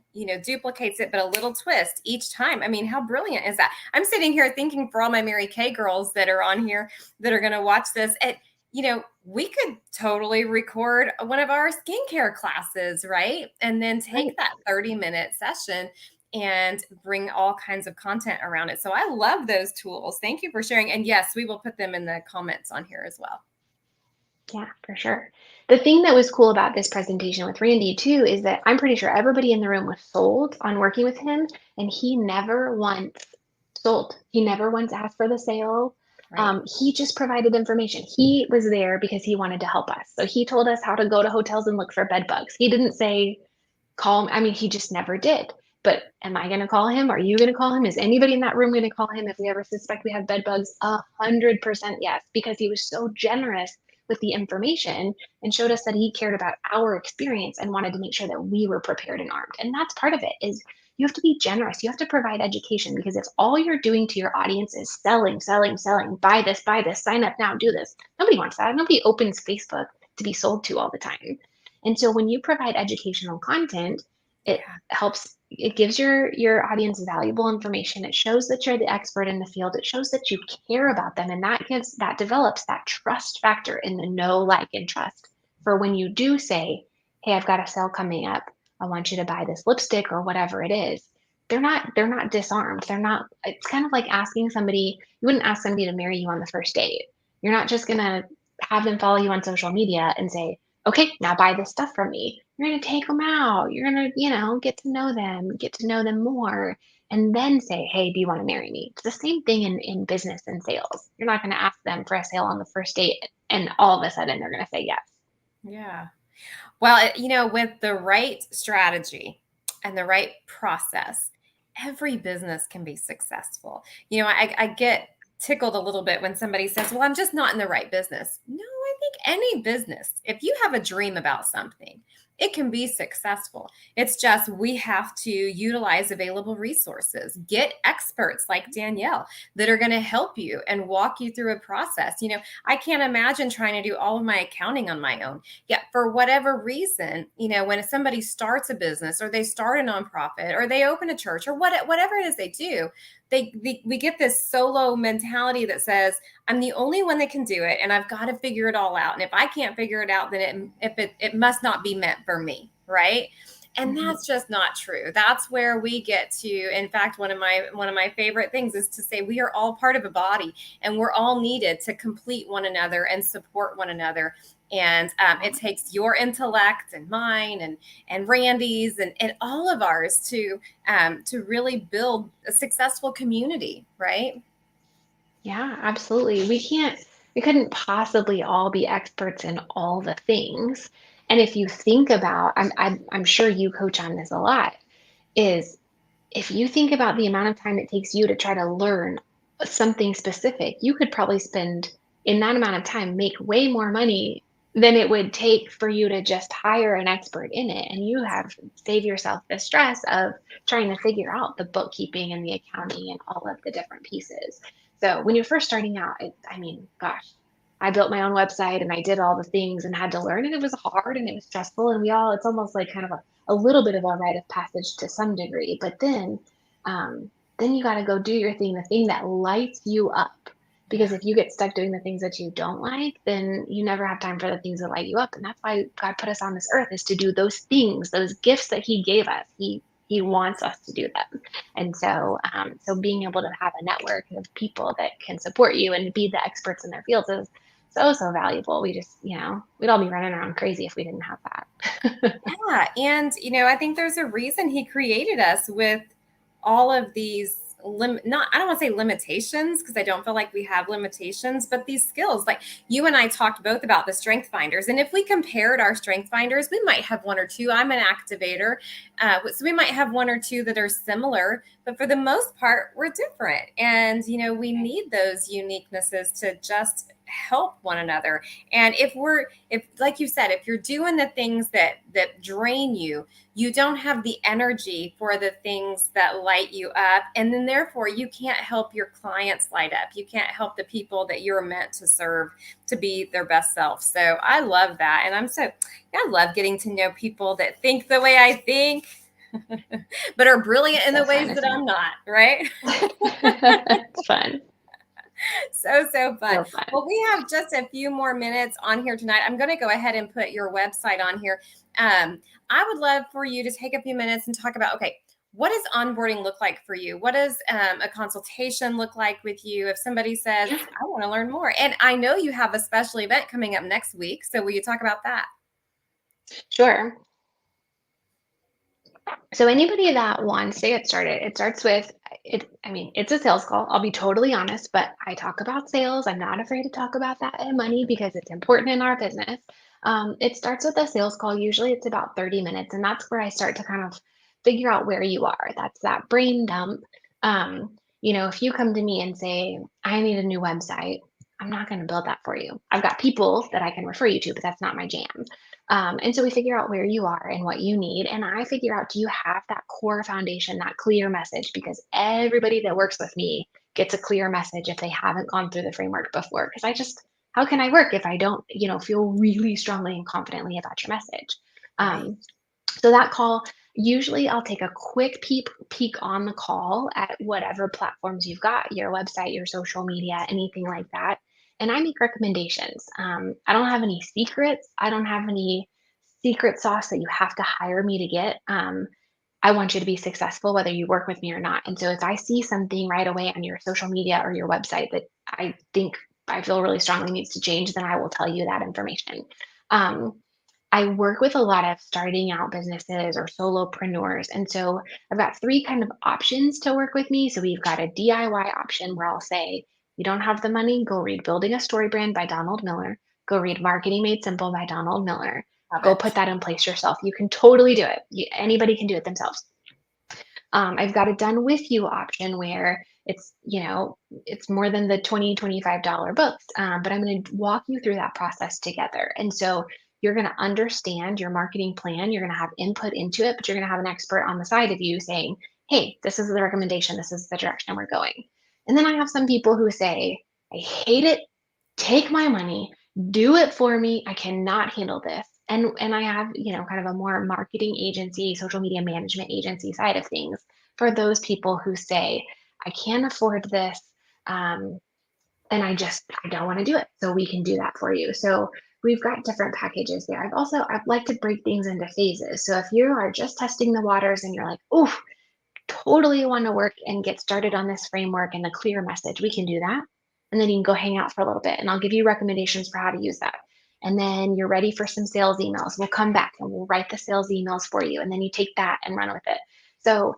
S1: duplicates it, but a little twist each time, I mean, how brilliant is that? I'm sitting here thinking for all my Mary Kay girls that are on here that are going to watch this, we could totally record one of our skincare classes, right? And then take
S2: Right.
S1: that 30-minute session and bring all kinds of content around it. So I love those tools. Thank you for sharing. And yes, we will put them in the comments on here as well.
S2: Yeah, for sure. The thing that was cool about this presentation with Randy too is that I'm pretty sure everybody in the room was sold on working with him, and he never once sold. He never once asked for the sale.
S1: Right.
S2: He just provided information. He was there because he wanted to help us. So he told us how to go to hotels and look for bed bugs. He didn't say, call him. I mean, he just never did. But am I going to call him? Are you going to call him? Is anybody in that room going to call him if we ever suspect we have bed bugs? 100% yes, because he was so generous with the information and showed us that he cared about our experience and wanted to make sure that we were prepared and armed. And that's part of it is You have to be generous. You have to provide education, because if all you're doing to your audience is selling, selling, selling, buy this, sign up now, do this, nobody wants that. Nobody opens Facebook to be sold to all the time. And so when you provide educational content, it
S1: Yeah.
S2: helps, it gives your audience valuable information. It shows that you're the expert in the field. It shows that you care about them, and that develops that trust factor in the know, like, and trust for when you do say, hey, I've got a sale coming up, I want you to buy this lipstick or whatever it is. They're not disarmed. They're not, it's kind of like asking somebody, you wouldn't ask somebody to marry you on the first date. You're not just gonna have them follow you on social media and say, okay, now buy this stuff from me. You're gonna take them out. You're gonna, get to know them more, and then say, hey, do you want to marry me? It's the same thing in business and sales. You're not gonna ask them for a sale on the first date and all of a sudden they're gonna say yes.
S1: Yeah. Well, with the right strategy and the right process, every business can be successful. I get tickled a little bit when somebody says, well, I'm just not in the right business. No, I think any business, if you have a dream about something, it can be successful. It's just we have to utilize available resources, get experts like Danielle that are going to help you and walk you through a process. I can't imagine trying to do all of my accounting on my own. Yeah, for whatever reason, when somebody starts a business or they start a nonprofit or they open a church or whatever it is they do, we get this solo mentality that says, I'm the only one that can do it and I've got to figure it all out. And if I can't figure it out, then it must not be meant for me, right? And
S2: Mhm.
S1: that's just not true. That's where we get to, in fact, one of my favorite things is to say we are all part of a body and we're all needed to complete one another and support one another. And it takes your intellect and mine and Randy's and all of ours to really build a successful community, right?
S2: Yeah, absolutely. We couldn't possibly all be experts in all the things. And if you think about, I'm sure you coach on this a lot, is if you think about the amount of time it takes you to try to learn something specific, you could probably spend in that amount of time, make way more money than it would take for you to just hire an expert in it. And you have saved yourself the stress of trying to figure out the bookkeeping and the accounting and all of the different pieces. So when you're first starting out, I mean, gosh, I built my own website and I did all the things and had to learn, and it was hard and it was stressful. And it's almost like kind of a little bit of a rite of passage to some degree. But then you got to go do your thing, the thing that lights you up. Because
S1: Yeah.
S2: if you get stuck doing the things that you don't like, then you never have time for the things that light you up. And that's why God put us on this earth, is to do those things, those gifts that He gave us. He wants us to do them. And so being able to have a network of people that can support you and be the experts in their fields is so, so valuable. We just, we'd all be running around crazy if we didn't have that.
S1: Yeah, and I think there's a reason he created us with all of these not I don't want to say limitations because I don't feel like we have limitations, but these skills. Like you and I talked both about the strength finders, and if we compared our strength finders, we might have one or two. I'm an activator, so we might have one or two that are similar, but for the most part, we're different, and we need those uniquenesses to just help one another. And if like you said, if you're doing the things that drain you, you don't have the energy for the things that light you up, and then therefore you can't help your clients light up. You can't help the people that you're meant to serve to be their best self. So I love that, and I love getting to know people that think the way I think but are brilliant in
S2: So
S1: the
S2: fun,
S1: ways that
S2: isn't
S1: I'm not, right?
S2: it? It's fun.
S1: So fun.
S2: So fun.
S1: Well, we have just a few more minutes on here tonight. I'm going to go ahead and put your website on here. I would love for you to take a few minutes and talk about, okay, what does onboarding look like for you? What does a consultation look like with you if somebody says,
S2: Yeah,
S1: I want to learn more? And I know you have a special event coming up next week. So will you talk about that?
S2: sure. So anybody that wants to get started, it starts with it. I mean, it's a sales call. I'll be totally honest, but I talk about sales. I'm not afraid to talk about that and money because it's important in our business. It starts with a sales call. Usually it's about 30 minutes, and that's where I start to kind of figure out where you are. That's that brain dump. If you come to me and say, I need a new website, I'm not going to build that for you. I've got people that I can refer you to, but that's not my jam. And so we figure out where you are and what you need. And I figure out, do you have that core foundation, that clear message? Because everybody that works with me gets a clear message if they haven't gone through the framework before. Because how can I work if I don't, feel really strongly and confidently about your message?
S1: Right.
S2: Um, so that call, usually I'll take a quick peek on the call at whatever platforms you've got, your website, your social media, anything like that. And I make recommendations. I don't have any secrets. I don't have any secret sauce that you have to hire me to get. I want you to be successful whether you work with me or not. And so if I see something right away on your social media or your website that I feel really strongly needs to change, then I will tell you that information. Um, I work with a lot of starting out businesses or solopreneurs. And so I've got three kind of options to work with me. So we've got a DIY option where I'll say, you don't have the money, go read Building a Story Brand by Donald Miller. Go read Marketing Made Simple by Donald Miller.
S1: Love
S2: Go
S1: it.
S2: put that in place yourself. You can totally do it. Anybody can do it themselves. I've got a done with you option where it's more than the $20, $25 books, but I'm going to walk you through that process together. And so you're going to understand your marketing plan. You're going to have input into it, but you're going to have an expert on the side of you saying, hey, this is the recommendation. This is the direction we're going. And then I have some people who say, I hate it. Take my money, do it for me. I cannot handle this. And I have, kind of a more marketing agency, social media management agency side of things for those people who say, I can't afford this. Um, and I don't want to do it. So we can do that for you. So we've got different packages there. I'd like to break things into phases. So if you are just testing the waters and you're like, oh, totally want to work and get started on this framework and the clear message, we can do that. And then you can go hang out for a little bit and I'll give you recommendations for how to use that. And then you're ready for some sales emails. We'll come back and we'll write the sales emails for you. And then you take that and run with it. So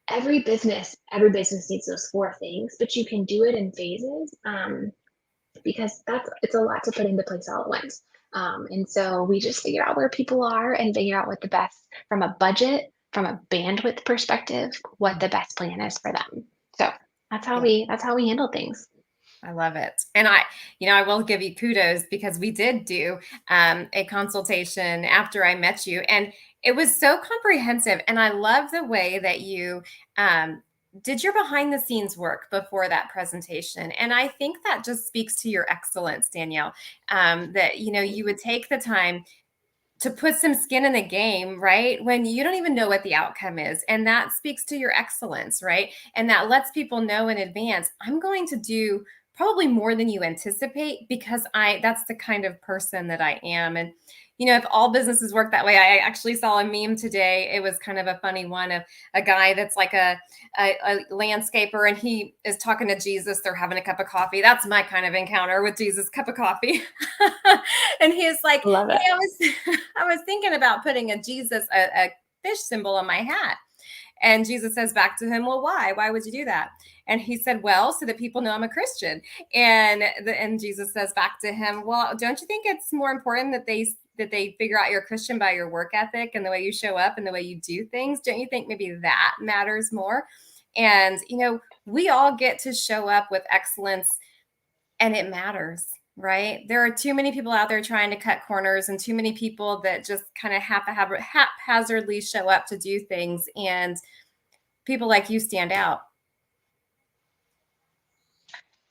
S2: every business needs those four things, but you can do it in phases, because it's a lot to put into place all at once. And so we just figure out where people are and figure out what the best, from a budget, from a bandwidth perspective, what the best plan is for them. So that's how we handle things.
S1: I love it. And I will give you kudos because we did do a consultation after I met you, and it was so comprehensive. And I love the way that you did your behind the scenes work before that presentation. And I think that just speaks to your excellence, Danielle, that, you would take the time to put some skin in the game, right? When you don't even know what the outcome is. And that speaks to your excellence, right? And that lets people know in advance, I'm going to do probably more than you anticipate because that's the kind of person that I am. And if all businesses work that way, I actually saw a meme today. It was kind of a funny one of a guy that's like a landscaper and he is talking to Jesus. They're having a cup of coffee. That's my kind of encounter with Jesus, cup of coffee. And he's like,
S2: Love
S1: hey,
S2: it.
S1: I was thinking about putting a fish symbol on my hat. And Jesus says back to him, well, why? Why would you do that? And he said, well, so that people know I'm a Christian. And Jesus says back to him, well, don't you think it's more important that they figure out you're a Christian by your work ethic and the way you show up and the way you do things? Don't you think maybe that matters more? And, we all get to show up with excellence and it matters, right? There are too many people out there trying to cut corners and too many people that just kind of haphazardly show up to do things. And people like you stand out.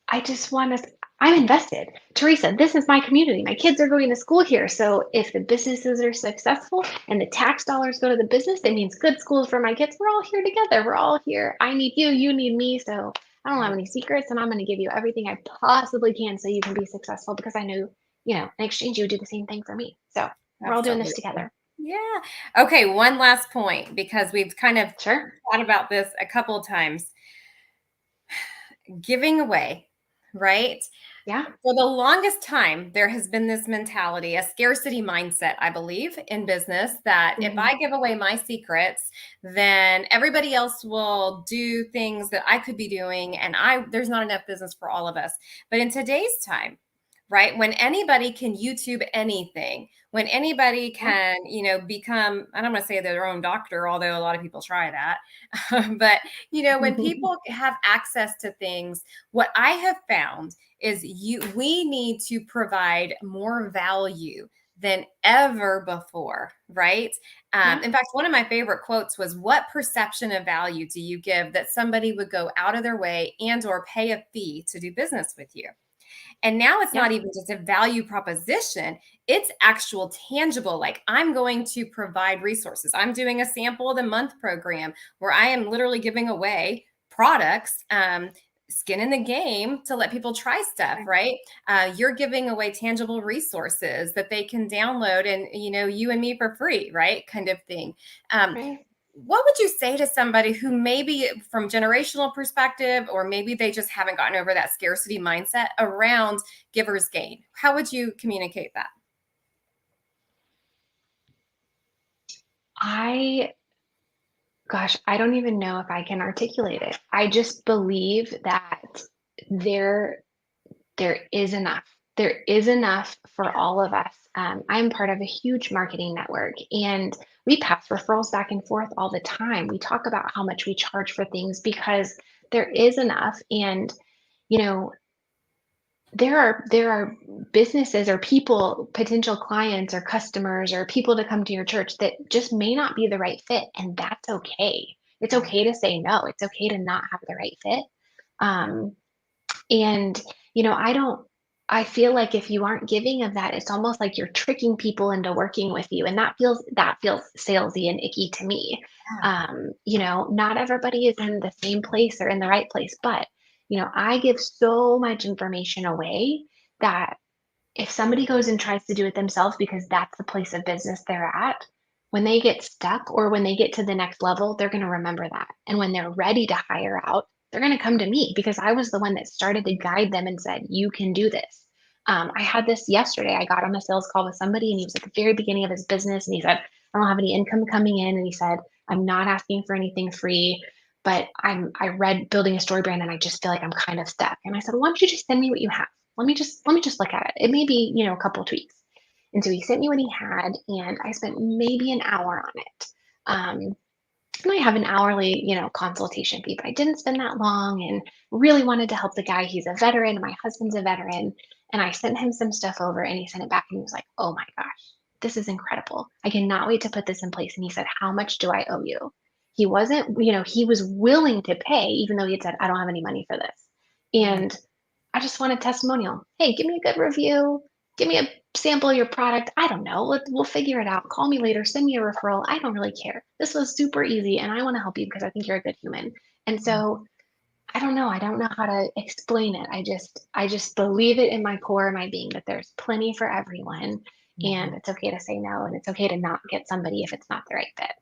S2: I just want to, I'm invested. Teresa, this is my community. My kids are going to school here. So if the businesses are successful and the tax dollars go to the business, that means good schools for my kids. We're all here together. We're all here. I need you. You need me. So I don't have
S1: Right.
S2: any secrets and I'm going to give you everything I possibly can so you can be successful because I know, in exchange, you would do the same thing for me. So we're all doing this
S1: Absolutely.
S2: together.
S1: Yeah. Okay. One last point because we've kind of
S2: Sure.
S1: thought about this a couple of times. Giving away, right?
S2: Yeah.
S1: For the longest time, there has been this mentality, a scarcity mindset, I believe, in business that if
S2: Hmm.
S1: I give away my secrets, then everybody else will do things that I could be doing, and there's not enough business for all of us. But in today's time, right, when anybody can YouTube anything, when anybody
S2: Yeah.
S1: can, become, I don't want to say their own doctor, although a lot of people try that, but when people have access to things, what I have found is we need to provide more value than ever before, right?
S2: Yeah.
S1: In fact, one of my favorite quotes was, "What perception of value do you give that somebody would go out of their way and or pay a fee to do business with you?" And now it's
S2: Yeah.
S1: not even just a value proposition, it's actual tangible. Like, I'm going to provide resources. I'm doing a sample of the month program where I am literally giving away products, skin in the game to let people try stuff,
S2: Right.
S1: right? You're giving away tangible resources that they can download and, you and me for free, right? Kind of thing. Um,
S2: Right.
S1: what would you say to somebody who maybe from generational perspective, or maybe they just haven't gotten over that scarcity mindset around givers gain? How would you communicate that?
S2: I Gosh, I don't even know if I can articulate it. I just believe that there there is enough. There is enough for
S1: Yeah.
S2: all of us. I'm part of a huge marketing network, and we pass referrals back and forth all the time. We talk about how much we charge for things because there is enough. And you know, there are businesses or people, potential clients or customers or people to come to your church that just may not be the right fit, and that's okay. It's
S1: Right.
S2: okay to say no. It's okay to not have the right fit.
S1: Yeah.
S2: Um, and I don't. I feel like if you aren't giving of that, it's almost like you're tricking people into working with you, and that feels salesy and icky to me. Not everybody is in the same place or in the right place, but I give so much information away that if somebody goes and tries to do it themselves because that's the place of business they're at, when they get stuck or when they get to the next level, they're going to remember that. And when they're ready to hire out, they're going to come to me because I was the one that started to guide them and said, you can do this. I had this yesterday. I got on a sales call with somebody and he was at the very beginning of his business and he said, I don't have any income coming in. And he said, I'm not asking for anything free, but I read building a story brand and I just feel like I'm kind of stuck. And I said, why don't you just send me what you have? Let me just look at it. It may be, a couple of tweaks. And so he sent me what he had, and I spent maybe an hour on it. And I have an hourly, consultation fee, but I didn't spend that long and really wanted to help the guy. He's a veteran. My husband's a veteran. And I sent him some stuff over and he sent it back and he was like, oh my gosh, this is incredible. I cannot wait to put this in place. And he said, how much do I owe you? He wasn't, he was willing to pay, even though he had said, I don't have any money for this.
S1: Mm.
S2: And I just want a testimonial. Hey, give me a good review. Give me a sample of your product. I don't know. We'll figure it out. Call me later. Send me a referral. I don't really care. This was super easy, and I want to help you because I think you're a good human. And so I don't know. I don't know how to explain it. I just believe it in my core of my being that there's plenty for everyone, and
S1: Mhm.
S2: it's okay to say no, and it's okay to not get somebody if it's not the right fit.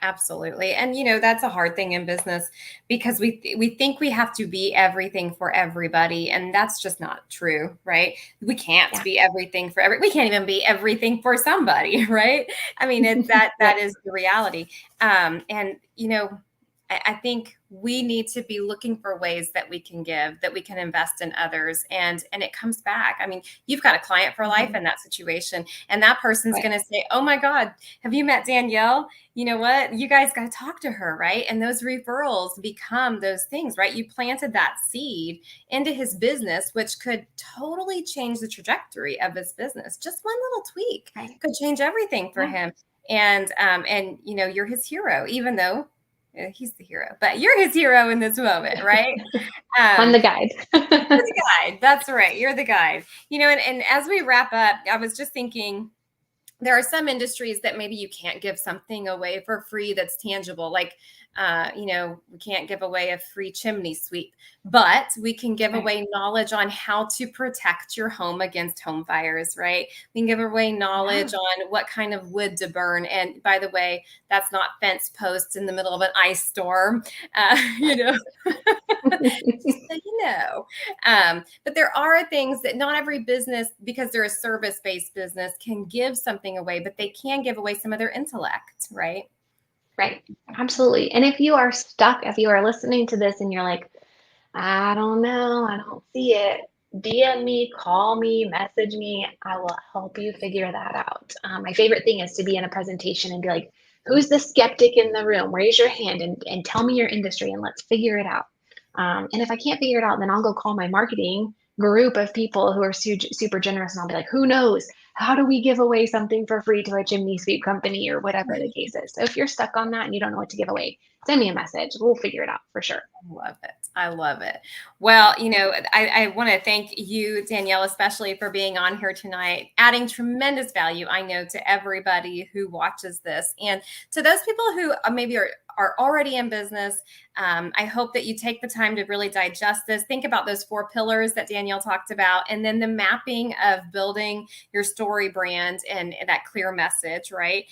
S1: Absolutely. And that's a hard thing in business because we think we have to be everything for everybody, and that's just not true, right? We can't
S2: Yeah.
S1: be everything for we can't even be everything for somebody, right? I mean, it's that
S2: Right.
S1: is the reality. And I think we need to be looking for ways that we can give, that we can invest in others, and it comes back. I mean, you've got a client for life
S2: Mhm.
S1: in that situation, and that person's
S2: Right.
S1: going to say, "Oh my God, have you met Danielle? You know what? You guys got to talk to her," right? And those referrals become those things, right? You planted that seed into his business, which could totally change the trajectory of his business. Just one little tweak
S2: Right.
S1: could change everything for
S2: Yeah.
S1: him. And you're his hero, even though he's the hero, but you're his hero in this moment, right?
S2: I'm
S1: Um,
S2: the guide.
S1: you're the guide. That's right. You're the guide. And as we wrap up, I was just thinking there are some industries that maybe you can't give something away for free that's tangible, like we can't give away a free chimney sweep, but we can give
S2: Right.
S1: away knowledge on how to protect your home against home fires, right? We can give away
S2: Yeah.
S1: knowledge on what kind of wood to burn, and by the way, that's not fence posts in the middle of an ice storm. you know just so you know. But there are things that not every business, because they're a service based business, can give something away, but they can give away some of their intellect, right?
S2: Right. Absolutely. And if you are stuck, if you are listening to this and you're like, I don't know, I don't see it, DM me, call me, message me. I will help you figure that out. My favorite thing is to be in a presentation and be like, who's the skeptic in the room? Raise your hand and tell me your industry and let's figure it out. And if I can't figure it out, then I'll go call my marketing group of people who are super generous and I'll be like, who knows? how do we give away something for free to a chimney sweep company or whatever the case is. So if you're stuck on that and you don't know what to give away, send me a message. We'll figure it out for sure.
S1: Love it. I love it. Well, I want to thank you, Danielle, especially for being on here tonight, adding tremendous value, I know, to everybody who watches this. And to those people who maybe are already in business, I hope that you take the time to really digest this. Think about those 4 pillars that Danielle talked about, and then the mapping of building your story brand and that clear message, right?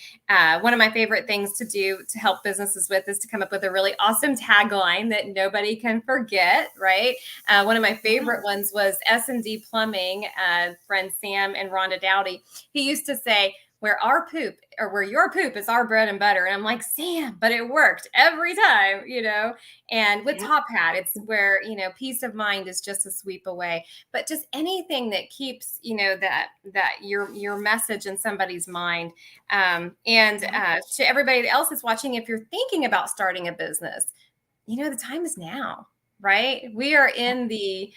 S1: One of my favorite things to do to help businesses with is to come up with a really awesome tagline that nobody can forget, right? One of my favorite ones was S&D Plumbing, friend Sam and Rhonda Dowdy. He used to say, where your poop is our bread and butter. And I'm like, Sam, but it worked every time, And with Top Hat, it's where, peace of mind is just a sweep away. But just anything that keeps, that your message in somebody's mind. To everybody else that's watching, if you're thinking about starting a business, the time is now. Right? We are in the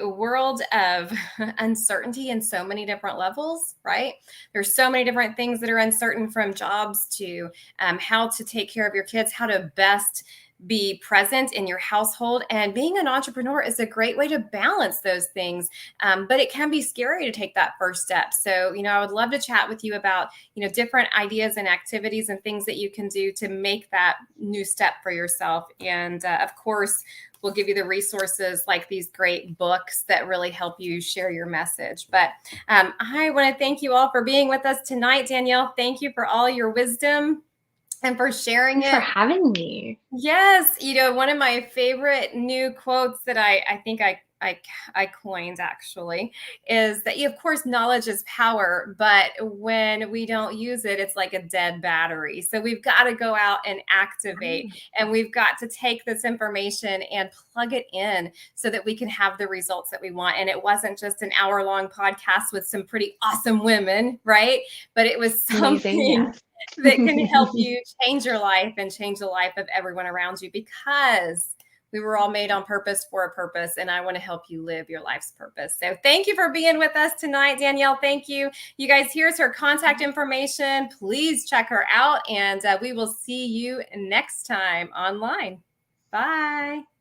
S1: world of uncertainty in so many different levels, right? There's so many different things that are uncertain, from jobs to how to take care of your kids, how to best be present in your household. And being an entrepreneur is a great way to balance those things. But it can be scary to take that first step. So, I would love to chat with you about, different ideas and activities and things that you can do to make that new step for yourself. And of course, we'll give you the resources like these great books that really help you share your message. But I want to thank you all for being with us tonight. Danielle, thank you for all your wisdom and for sharing
S2: Thanks
S1: it.
S2: for having me.
S1: Yes. One of my favorite new quotes that I think I coined, actually, is that, of course, knowledge is power, but when we don't use it, it's like a dead battery. So we've got to go out and activate, and we've got to take this information and plug it in so that we can have the results that we want. And it wasn't just an hour-long podcast with some pretty awesome women, right? But it was something that can help you change your life and change the life of everyone around you, because we were all made on purpose for a purpose, and I want to help you live your life's purpose. So thank you for being with us tonight, Danielle. Thank you. You guys, here's her contact information. Please check her out, and we will see you next time online. Bye.